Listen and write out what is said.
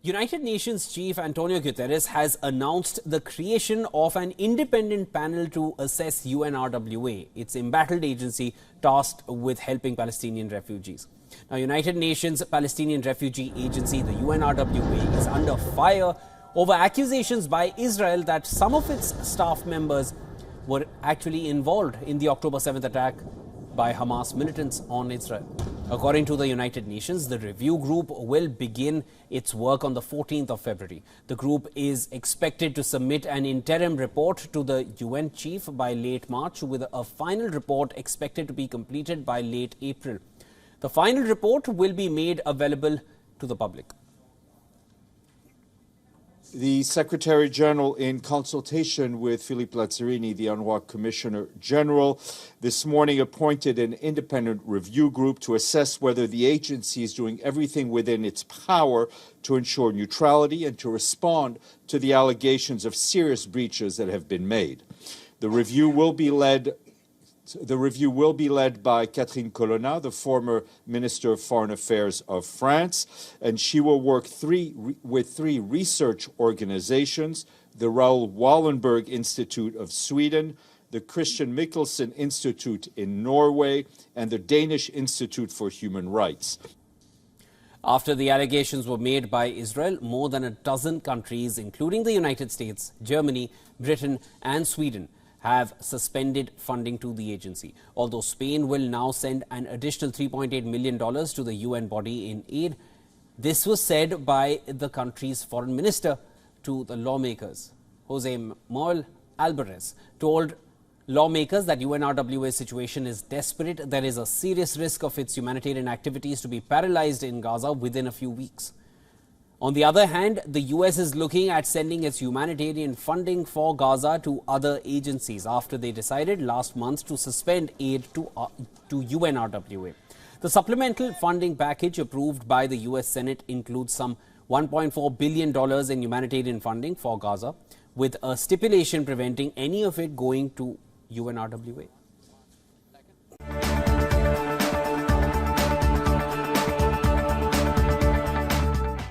United Nations Chief Antonio Guterres has announced the creation of an independent panel to assess UNRWA, its embattled agency tasked with helping Palestinian refugees. Now, United Nations Palestinian Refugee Agency, the UNRWA, is under fire over accusations by Israel that some of its staff members were actually involved in the October 7th attack by Hamas militants on Israel. According to the United Nations, the review group will begin its work on the 14th of February. The group is expected to submit an interim report to the UN chief by late March, with a final report expected to be completed by late April. The final report will be made available to the public. The Secretary General, in consultation with Philippe Lazzarini, the UNRWA Commissioner General, this morning appointed an independent review group to assess whether the agency is doing everything within its power to ensure neutrality and to respond to the allegations of serious breaches that have been made. The review will be led by Catherine Colonna, the former Minister of Foreign Affairs of France, and she will work with three research organizations: the Raoul Wallenberg Institute of Sweden, the Christian Michelsen Institute in Norway, and the Danish Institute for Human Rights. After the allegations were made by Israel, more than a dozen countries, including the United States, Germany, Britain, and Sweden, have suspended funding to the agency. Although Spain will now send an additional $3.8 million to the UN body in aid, this was said by the country's foreign minister to the lawmakers. Jose Manuel Albares told lawmakers that UNRWA's situation is desperate. There is a serious risk of its humanitarian activities to be paralyzed in Gaza within a few weeks. On the other hand, the US is looking at sending its humanitarian funding for Gaza to other agencies after they decided last month to suspend aid to UNRWA. The supplemental funding package approved by the US Senate includes some $1.4 billion in humanitarian funding for Gaza, with a stipulation preventing any of it going to UNRWA.